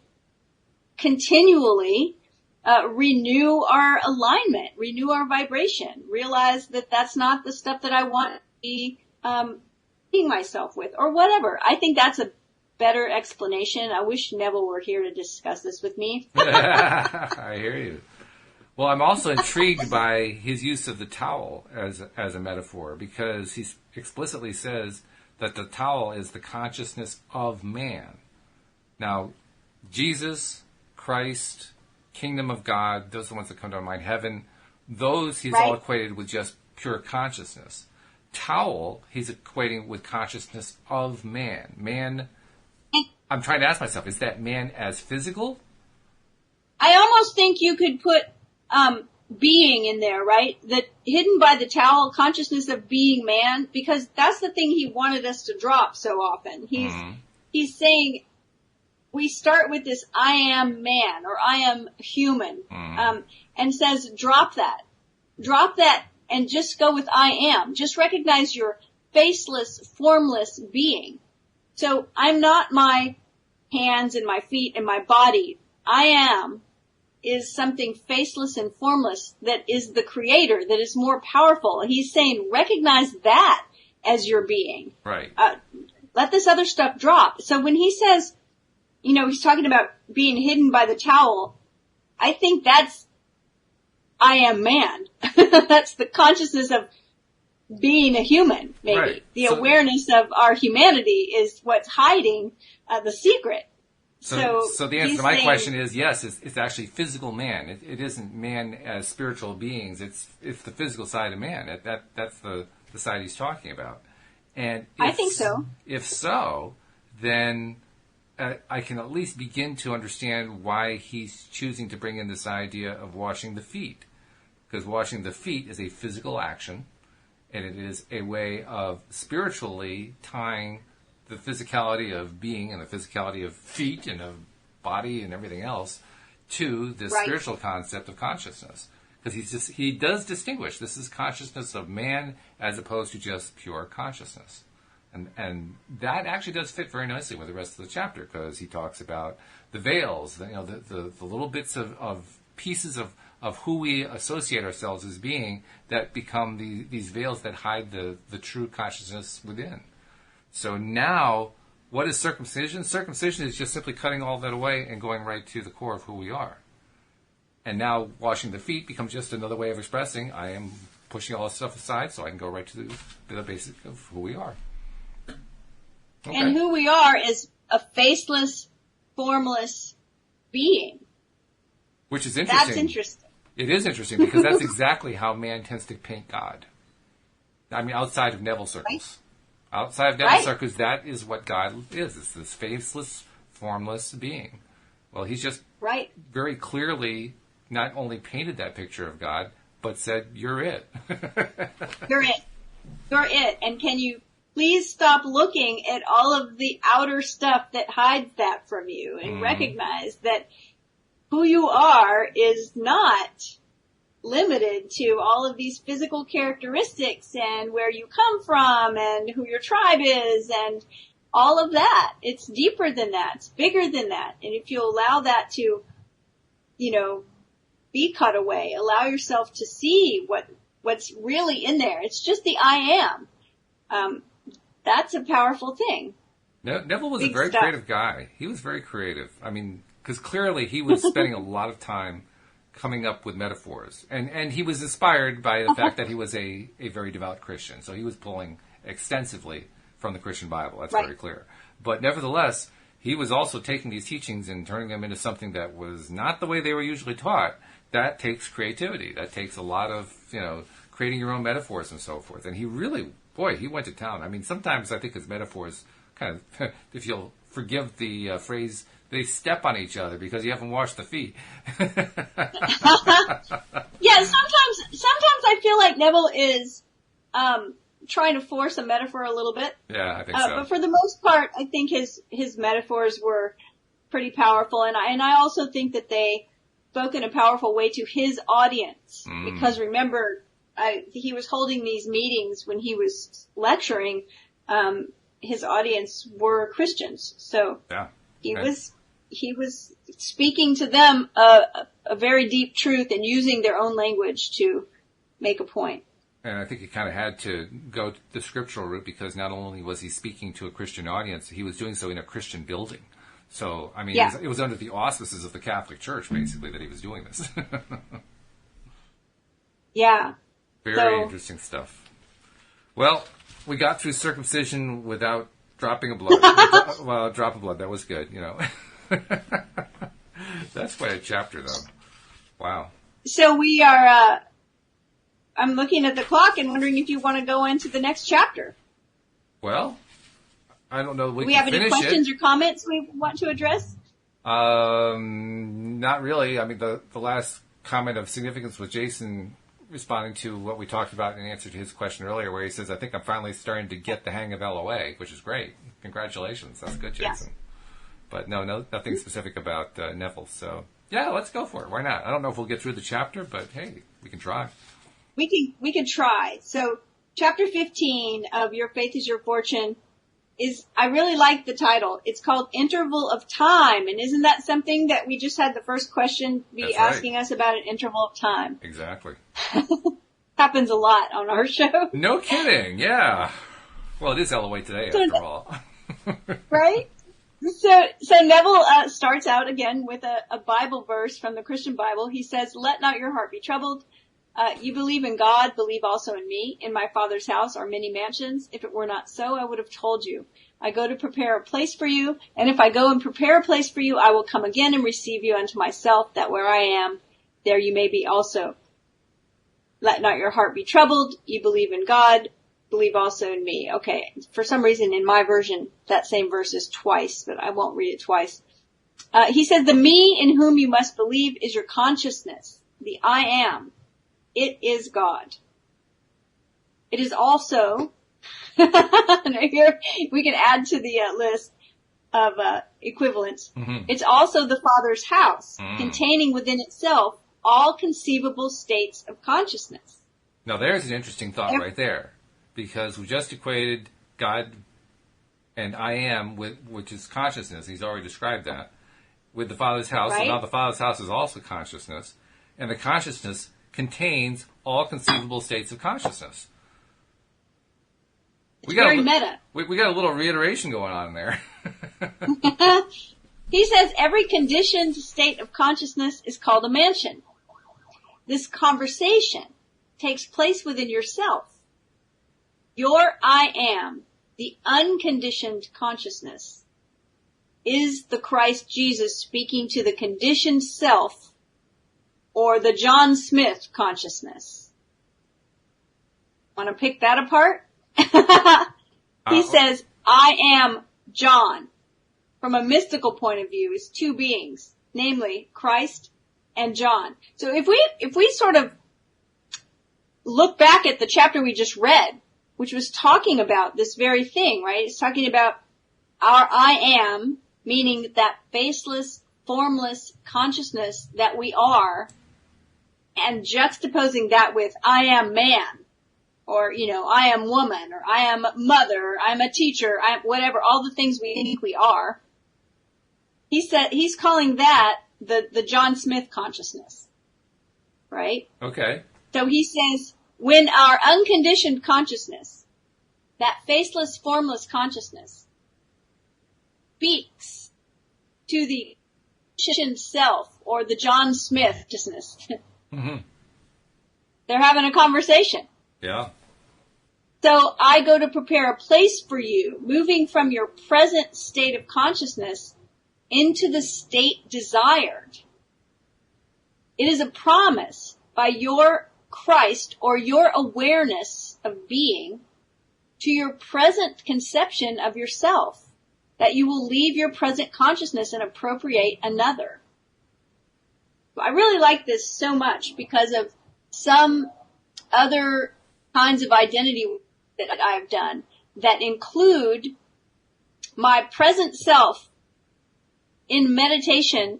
continually renew our alignment, renew our vibration, realize that that's not the stuff that I want to be being myself with, or whatever. I think that's a better explanation. I wish Neville were here to discuss this with me. I hear you. Well, I'm also intrigued by his use of the towel as a metaphor, because he explicitly says that the towel is the consciousness of man. Now, Jesus, Christ, Kingdom of God, those are the ones that come to my mind. Heaven, those he's all equated with just pure consciousness. Towel, he's equating with consciousness of man. Man, I'm trying to ask myself, is that man as physical? I almost think you could put being in there, right? That hidden by the towel, consciousness of being man, because that's the thing he wanted us to drop so often. He's saying, we start with this I am man, or I am human, and says drop that and just go with I am. Just recognize your faceless, formless being. So I'm not my hands and my feet and my body. I am is something faceless and formless that is the creator, that is more powerful. He's saying recognize that as your being. Right. Let this other stuff drop. So when he says, he's talking about being hidden by the towel, I think that's I am man. That's the consciousness of being a human, maybe. Right. The awareness of our humanity is what's hiding the secret. So the answer to my question is yes, it's actually physical man. It isn't man as spiritual beings. It's the physical side of man. That's the side he's talking about. And I think so. If so, then I can at least begin to understand why he's choosing to bring in this idea of washing the feet. Because washing the feet is a physical action, and it is a way of spiritually tying the physicality of being and the physicality of feet and of body and everything else to this spiritual concept of consciousness. Because he does distinguish. This is consciousness of man as opposed to just pure consciousness. And that actually does fit very nicely with the rest of the chapter, because he talks about the veils, the little bits of pieces of who we associate ourselves as being that become these veils that hide the true consciousness within. So now, what is circumcision? Circumcision is just simply cutting all that away and going right to the core of who we are. And now washing the feet becomes just another way of expressing I am pushing all this stuff aside so I can go right to the basic of who we are. Okay. And who we are is a faceless, formless being. Which is interesting. That's interesting. It is interesting because that's exactly how man tends to paint God. I mean, outside of Neville circles. Right. Outside of Neville circles, that is what God is. It's this faceless, formless being. Well, he's just very clearly not only painted that picture of God, but said, you're it. You're it. You're it. And can you please stop looking at all of the outer stuff that hides that from you and recognize that who you are is not limited to all of these physical characteristics and where you come from and who your tribe is and all of that. It's deeper than that. It's bigger than that. And if you allow that to, be cut away, allow yourself to see what's really in there. It's just the I am. That's a powerful thing. Neville was a very creative guy. He was very creative. I mean, because clearly he was spending a lot of time coming up with metaphors. And he was inspired by the fact that he was a very devout Christian. So he was pulling extensively from the Christian Bible. That's very clear. But nevertheless, he was also taking these teachings and turning them into something that was not the way they were usually taught. That takes creativity. That takes a lot of, creating your own metaphors and so forth. And he really, he went to town. I mean, sometimes I think his metaphors kind of, if you'll forgive the phrase, they step on each other because you haven't washed the feet. Yeah, sometimes I feel like Neville is trying to force a metaphor a little bit. Yeah, I think so. But for the most part, I think his metaphors were pretty powerful, and I also think that they spoke in a powerful way to his audience. Because remember, he was holding these meetings when he was lecturing. His audience were Christians, so Yeah. he was speaking to them a very deep truth and using their own language to make a point. And I think he kind of had to go the scriptural route because not only was he speaking to a Christian audience, he was doing so in a Christian building. So, I mean, Yeah. it was under the auspices of the Catholic Church, basically, that he was doing this. Yeah. Very interesting stuff. Well, we got through circumcision without dropping a blood. Well, a drop of blood, that was good, you know. That's quite a chapter, though. Wow. So we are, I'm looking at the clock and wondering if you want to go into the next chapter. Well, I don't know. Do we have any questions or comments we want to address? Not really. I mean, the last comment of significance was Jason responding to what we talked about in answer to his question earlier, where he says, I think I'm finally starting to get the hang of LOA, which is great. Congratulations. That's good, Jason. Yes. But no, nothing specific about Neville. So, yeah, let's go for it. Why not? I don't know if we'll get through the chapter, but hey, we can try. We can try. So, chapter 15 of Your Faith is Your Fortune I really like the title. It's called Interval of Time. And isn't that something that we just had the first question be That's right. asking us about an interval of time? Exactly. Happens a lot on our show. No kidding. Yeah. Well, it is LOA today, after all. Right? So Neville starts out again with a Bible verse from the Christian Bible. He says, let not your heart be troubled. You believe in God, believe also in me. In my Father's house are many mansions. If it were not so, I would have told you. I go to prepare a place for you. And if I go and prepare a place for you, I will come again and receive you unto myself, that where I am, there you may be also. Let not your heart be troubled. You believe in God, believe also in me. Okay. For some reason in my version, that same verse is twice, but I won't read it twice. He says, the me in whom you must believe is your consciousness, the I am. It is God. It is also, here we can add to the list of equivalents. Mm-hmm. It's also the Father's house, containing within itself all conceivable states of consciousness. Now there's an interesting thought right there, because we just equated God and I am, which is consciousness. He's already described that, with the Father's house. Right? And now the Father's house is also consciousness, and the consciousness contains all conceivable states of consciousness. It's very meta. We got a little reiteration going on there. He says every conditioned state of consciousness is called a mansion. This conversation takes place within yourself. Your I am, the unconditioned consciousness, is the Christ Jesus speaking to the conditioned self, or the John Smith consciousness. Want to pick that apart? He says, I am John. From a mystical point of view, is two beings, namely Christ and John. So if we sort of look back at the chapter we just read, which was talking about this very thing, right? It's talking about our I am, meaning that faceless, formless consciousness that we are, and juxtaposing that with I am man, or, I am woman, or I am mother, or I'm a teacher, I'm whatever, all the things we think we are. He's calling that the John Smith consciousness. Right? Okay. So he says, when our unconditioned consciousness, that faceless, formless consciousness, speaks to the conditioned self, or the John Smith consciousness, mm-hmm. They're having a conversation. Yeah. So I go to prepare a place for you, moving from your present state of consciousness into the state desired. It is a promise by your Christ, or your awareness of being, to your present conception of yourself, that you will leave your present consciousness and appropriate another. I really like this so much because of some other kinds of identity that I've done that include my present self in meditation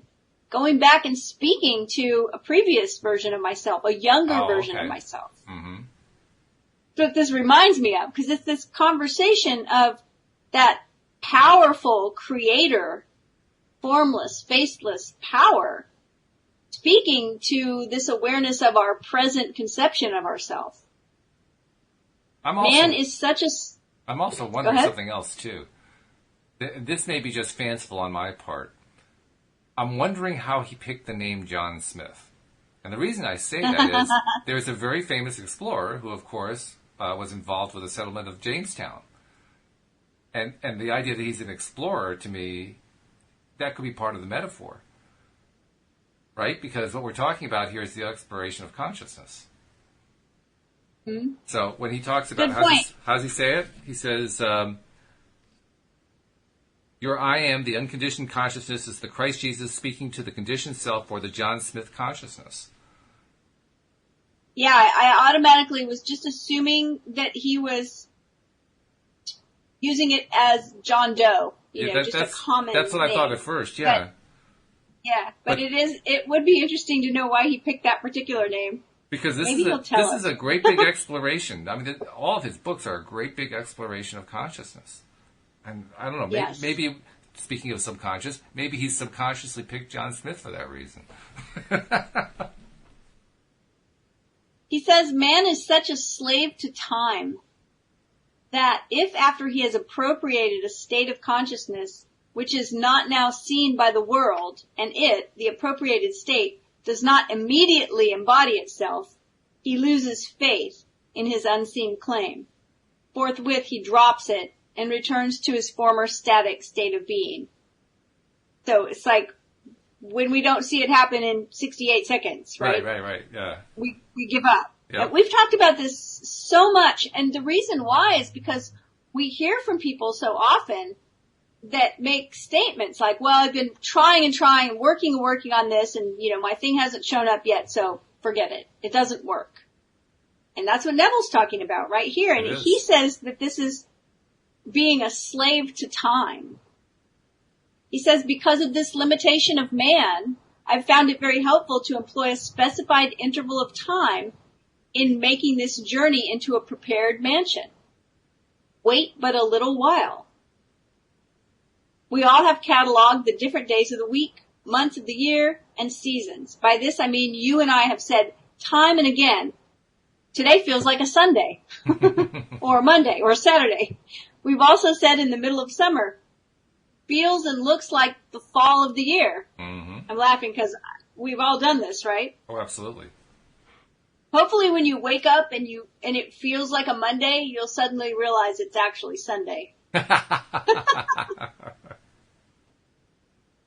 going back and speaking to a previous version of myself, a younger version of myself. Mm-hmm. So what this reminds me of, because it's this conversation of that powerful creator, formless, faceless power, speaking to this awareness of our present conception of ourselves. I'm also wondering something else too. This may be just fanciful on my part. I'm wondering how he picked the name John Smith. And the reason I say that is there's a very famous explorer who, of course, was involved with the settlement of Jamestown. And the idea that he's an explorer, to me, that could be part of the metaphor. Right? Because what we're talking about here is the exploration of consciousness. Mm-hmm. So when he talks about, how does he say it? He says, your I am, the unconditioned consciousness, is the Christ Jesus speaking to the conditioned self, or the John Smith consciousness. Yeah, I automatically was just assuming that he was using it as John Doe. Just a common That's what name. I thought at first, yeah. But it would be interesting to know why he picked that particular name. Because this is a great big exploration. I mean, all of his books are a great big exploration of consciousness. And I don't know, maybe speaking of subconscious, maybe he subconsciously picked John Smith for that reason. He says, man is such a slave to time that if after he has appropriated a state of consciousness which is not now seen by the world, and it, the appropriated state, does not immediately embody itself, he loses faith in his unseen claim. Forthwith he drops it and returns to his former static state of being. So it's like when we don't see it happen in 68 seconds, right? Right, yeah. We give up. Yep. We've talked about this so much, and the reason why is because we hear from people so often that make statements like, well, I've been trying and working on this, and, my thing hasn't shown up yet, so forget it. It doesn't work. And that's what Neville's talking about right here. And he says that this is being a slave to time. He says, because of this limitation of man, I've found it very helpful to employ a specified interval of time in making this journey into a prepared mansion. Wait but a little while. We all have cataloged the different days of the week, months of the year, and seasons. By this I mean you and I have said time and again, today feels like a Sunday, or a Monday, or a Saturday. We've also said in the middle of summer, feels and looks like the fall of the year. Mm-hmm. I'm laughing because we've all done this, right? Oh, absolutely. Hopefully when you wake up and it feels like a Monday, you'll suddenly realize it's actually Sunday.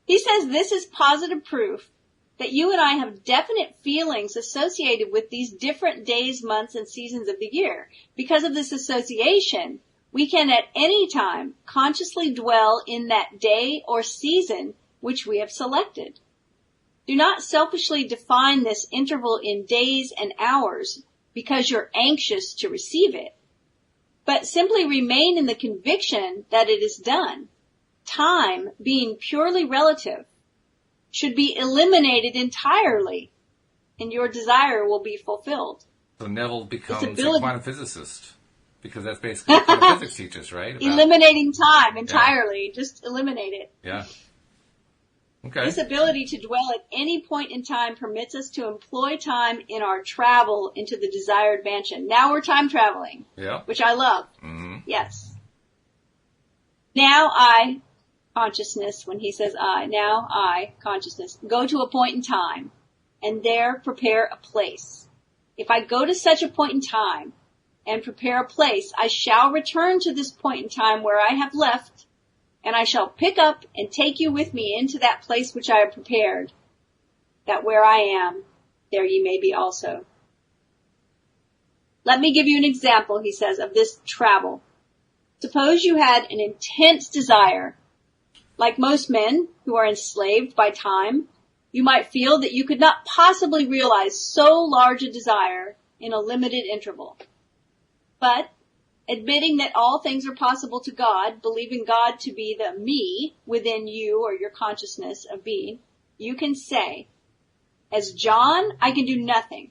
He says this is positive proof that you and I have definite feelings associated with these different days, months, and seasons of the year. Because of this association, we can at any time consciously dwell in that day or season which we have selected. Do not selfishly define this interval in days and hours because you're anxious to receive it, but simply remain in the conviction that it is done. Time, being purely relative, should be eliminated entirely, and your desire will be fulfilled. So Neville becomes a quantum physicist, because that's basically what quantum physics teaches, right? Eliminating time entirely. Yeah. Just eliminate it. Yeah. Okay. This ability to dwell at any point in time permits us to employ time in our travel into the desired mansion. Now we're time traveling. Yeah. Which I love. Mm-hmm. Yes. Now I, consciousness, when he says now I, consciousness, go to a point in time and there prepare a place. If I go to such a point in time and prepare a place, I shall return to this point in time where I have left, and I shall pick up and take you with me into that place which I have prepared, that where I am, there ye may be also. Let me give you an example, he says, of this travel. Suppose you had an intense desire. Like most men who are enslaved by time, you might feel that you could not possibly realize so large a desire in a limited interval. But, admitting that all things are possible to God, believing God to be the me within you or your consciousness of being, you can say, as John, I can do nothing.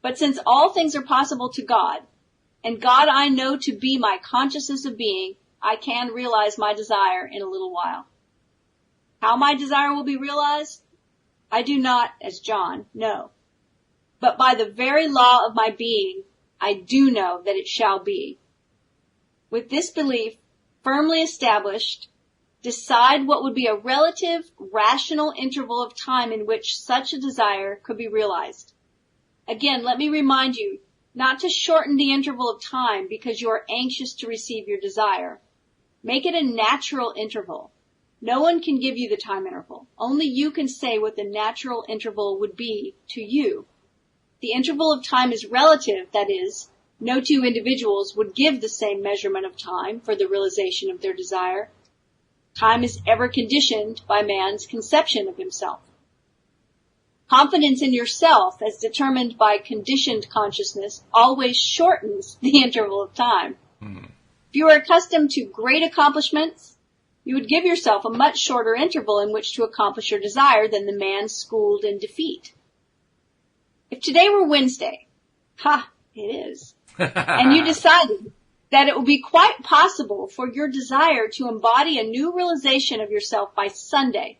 But since all things are possible to God, and God I know to be my consciousness of being, I can realize my desire in a little while. How my desire will be realized, I do not, as John, know. But by the very law of my being, I do know that it shall be. With this belief firmly established, decide what would be a relative, rational interval of time in which such a desire could be realized. Again, let me remind you not to shorten the interval of time because you are anxious to receive your desire. Make it a natural interval. No one can give you the time interval. Only you can say what the natural interval would be to you. The interval of time is relative, that is, no two individuals would give the same measurement of time for the realization of their desire. Time is ever conditioned by man's conception of himself. Confidence in yourself, as determined by conditioned consciousness, always shortens the interval of time. If you are accustomed to great accomplishments, you would give yourself a much shorter interval in which to accomplish your desire than the man schooled in defeat. If today were Wednesday, it is, and you decided that it would be quite possible for your desire to embody a new realization of yourself by Sunday,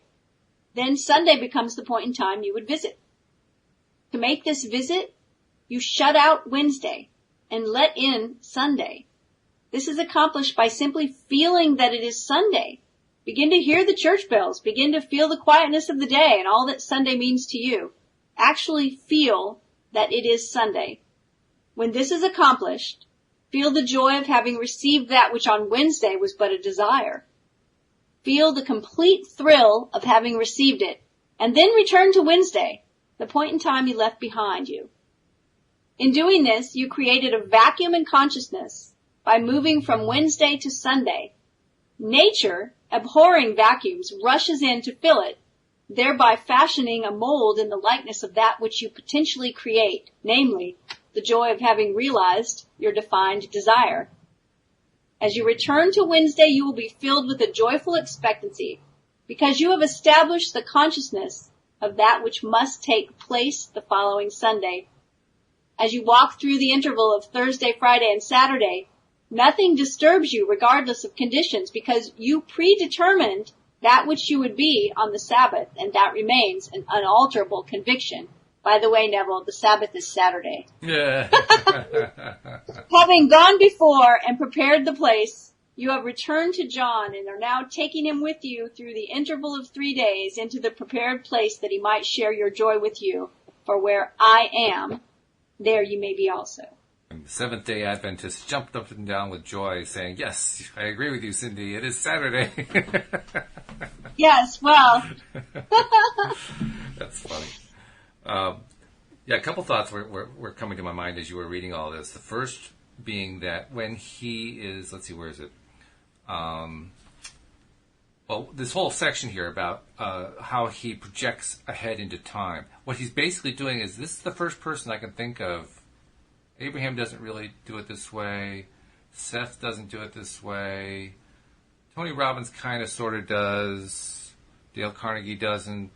then Sunday becomes the point in time you would visit. To make this visit, you shut out Wednesday and let in Sunday. This is accomplished by simply feeling that it is Sunday. Begin to hear the church bells. Begin to feel the quietness of the day and all that Sunday means to you. Actually feel that it is Sunday. When this is accomplished, feel the joy of having received that which on Wednesday was but a desire. Feel the complete thrill of having received it, and then return to Wednesday, the point in time you left behind you. In doing this, you created a vacuum in consciousness by moving from Wednesday to Sunday. Nature, abhorring vacuums, rushes in to fill it, thereby fashioning a mold in the likeness of that which you potentially create, namely, the joy of having realized your defined desire. As you return to Wednesday, you will be filled with a joyful expectancy, because you have established the consciousness of that which must take place the following Sunday. As you walk through the interval of Thursday, Friday, and Saturday, nothing disturbs you regardless of conditions, because you predetermined that which you would be on the Sabbath, and that remains an unalterable conviction. By the way, Neville, the Sabbath is Saturday. Yeah. Having gone before and prepared the place, you have returned to John and are now taking him with you through the interval of 3 days into the prepared place that he might share your joy with you. For where I am, there you may be also. And the Seventh-day Adventists jumped up and down with joy, saying, yes, I agree with you, Cindy. It is Saturday. Yes, well. That's funny. A couple thoughts were coming to my mind as you were reading all this. The first being that when he is, let's see, where is it? This whole section here about how he projects ahead into time. What he's basically doing is, this is the first person I can think of. Abraham doesn't really do it this way. Seth doesn't do it this way. Tony Robbins kind of sort of does. Dale Carnegie doesn't.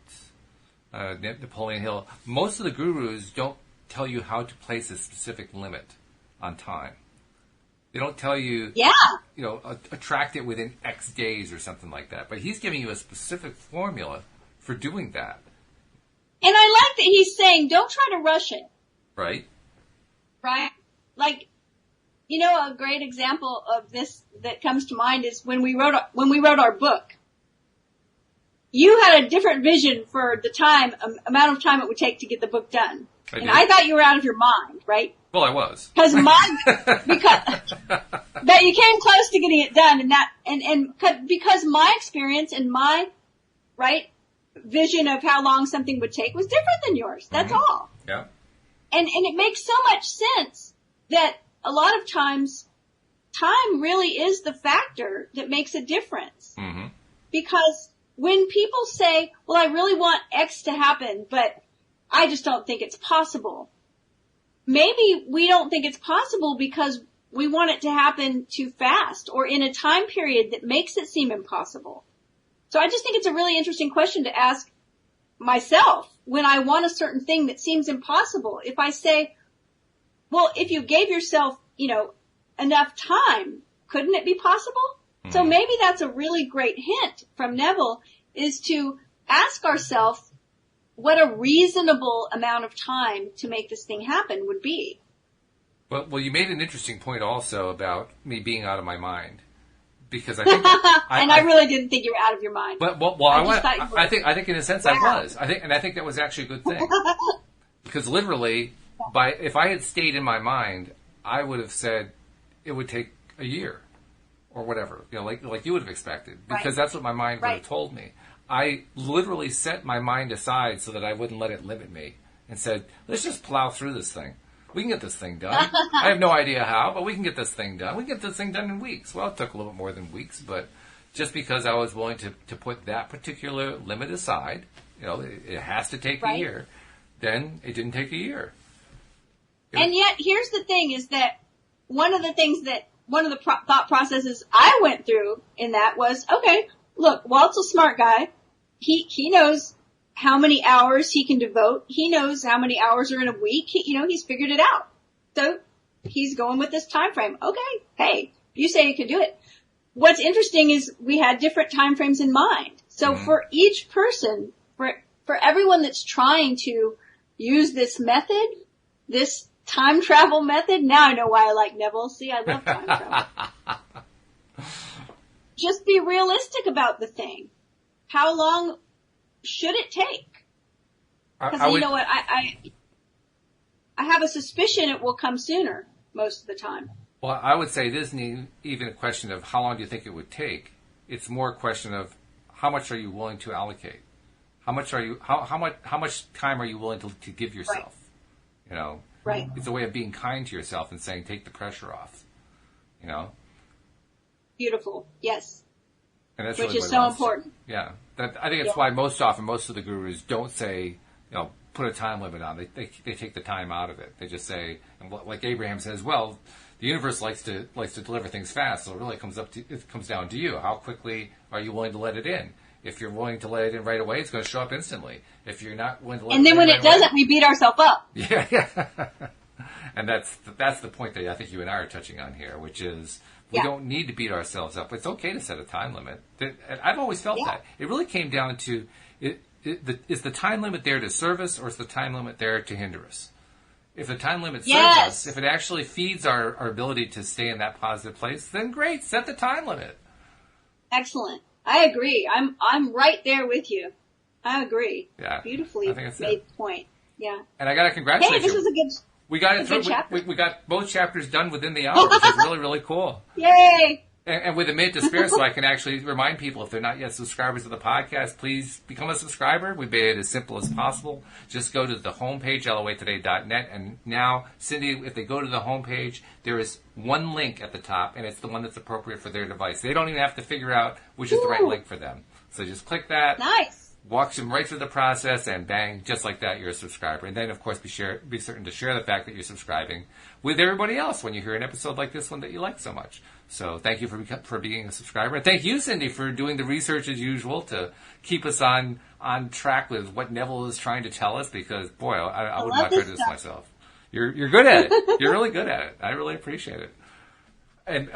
Napoleon Hill. Most of the gurus don't tell you how to place a specific limit on time. They don't tell you, attract it within X days or something like that. But he's giving you a specific formula for doing that. And I like that he's saying, don't try to rush it. Right. Right? Like, a great example of this that comes to mind is when we wrote our book. You had a different vision for the amount of time it would take to get the book done. I thought you were out of your mind, right? Well, I was. But you came close to getting it done, because my experience and my, vision of how long something would take was different than yours. That's all. Yeah. And it makes so much sense that a lot of times time really is the factor that makes a difference. Mm-hmm. Because when people say, well, I really want X to happen, but I just don't think it's possible. Maybe we don't think it's possible because we want it to happen too fast or in a time period that makes it seem impossible. So I just think it's a really interesting question to ask myself when I want a certain thing that seems impossible. If I say, well, if you gave yourself, enough time, couldn't it be possible? Mm-hmm. So maybe that's a really great hint from Neville, is to ask ourselves what a reasonable amount of time to make this thing happen would be. Well, you made an interesting point also about me being out of my mind, because I think, I really didn't think you were out of your mind. But I think in a sense I was. I think that was actually a good thing, because literally, if I had stayed in my mind, I would have said it would take a year or whatever, like you would have expected, because that's what my mind would have told me. I literally set my mind aside so that I wouldn't let it limit me, and said, let's just plow through this thing. We can get this thing done. I have no idea how, but we can get this thing done. We can get this thing done in weeks. Well, it took a little bit more than weeks, but just because I was willing to put that particular limit aside, it has to take a year, then it didn't take a year. And yet, here's the thing, is that one of the thought processes I went through in that was, okay, look, Walt's a smart guy. He knows how many hours he can devote. He knows how many hours are in a week. He's figured it out. So he's going with this time frame. Okay, hey, you say you can do it. What's interesting is we had different time frames in mind. So for each person, for everyone that's trying to use this method, this time travel method, now I know why I like Neville. See, I love time travel. Just be realistic about the thing. How long should it take? Because you know what, I have a suspicion it will come sooner most of the time. Well, I would say it isn't even a question of how long do you think it would take. It's more a question of how much are you willing to allocate? How much time are you willing to give yourself? Right. It's a way of being kind to yourself and saying, take the pressure off. Beautiful. Yes. And that's which really is so important. Yeah. I think that's why most of the gurus don't say, put a time limit on. They take the time out of it. They just say, and like Abraham says, well, the universe likes to deliver things fast, so it really comes down to you. How quickly are you willing to let it in? If you're willing to let it in right away, it's going to show up instantly. If you're not willing to let it in, and then when it doesn't, we beat ourselves up. Yeah. And that's the point that I think you and I are touching on here, which is we don't need to beat ourselves up. It's okay to set a time limit. And I've always felt that. It really came down to, is the time limit there to serve us, or is the time limit there to hinder us? If the time limit serves us, if it actually feeds our ability to stay in that positive place, then great, set the time limit. Excellent. I agree. I'm right there with you. I agree. Yeah. Beautifully made the point. Yeah. And I got to congratulate you. Hey, this was a good. We got it through. We got both chapters done within the hour, which is really, really cool. Yay! And with a minute to spare, so I can actually remind people, if they're not yet subscribers to the podcast, please become a subscriber. We made it as simple as possible. Just go to the homepage, loatoday.net, and now, Cindy, if they go to the homepage, there is one link at the top, and it's the one that's appropriate for their device. They don't even have to figure out which is the right link for them. So just click that. Nice. Walks them right through the process, and bang, just like that, you're a subscriber. And then, of course, be certain to share the fact that you're subscribing with everybody else when you hear an episode like this one that you like so much. So thank you for being a subscriber. And thank you, Cindy, for doing the research as usual to keep us on track with what Neville is trying to tell us, because, boy, I would not credit this myself. You're good at it. You're really good at it. I really appreciate it. And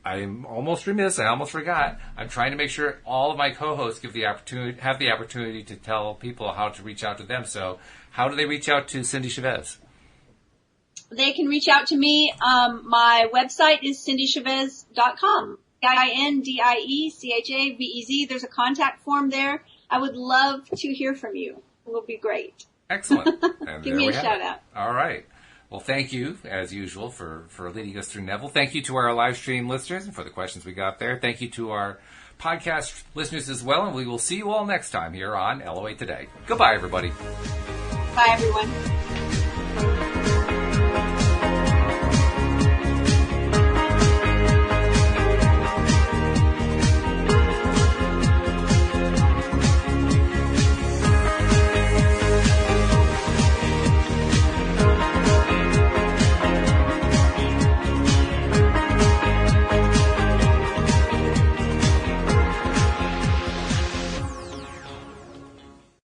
I'm almost remiss. I almost forgot. I'm trying to make sure all of my co-hosts have the opportunity to tell people how to reach out to them. So how do they reach out to Cindy Chavez? They can reach out to me. My website is cindychavez.com. INDIECHAVEZ. There's a contact form there. I would love to hear from you. It will be great. Excellent. And give me a shout out. All right. Well, thank you, as usual, for leading us through Neville. Thank you to our live stream listeners and for the questions we got there. Thank you to our podcast listeners as well, and we will see you all next time here on LOA Today. Goodbye, everybody. Bye, everyone.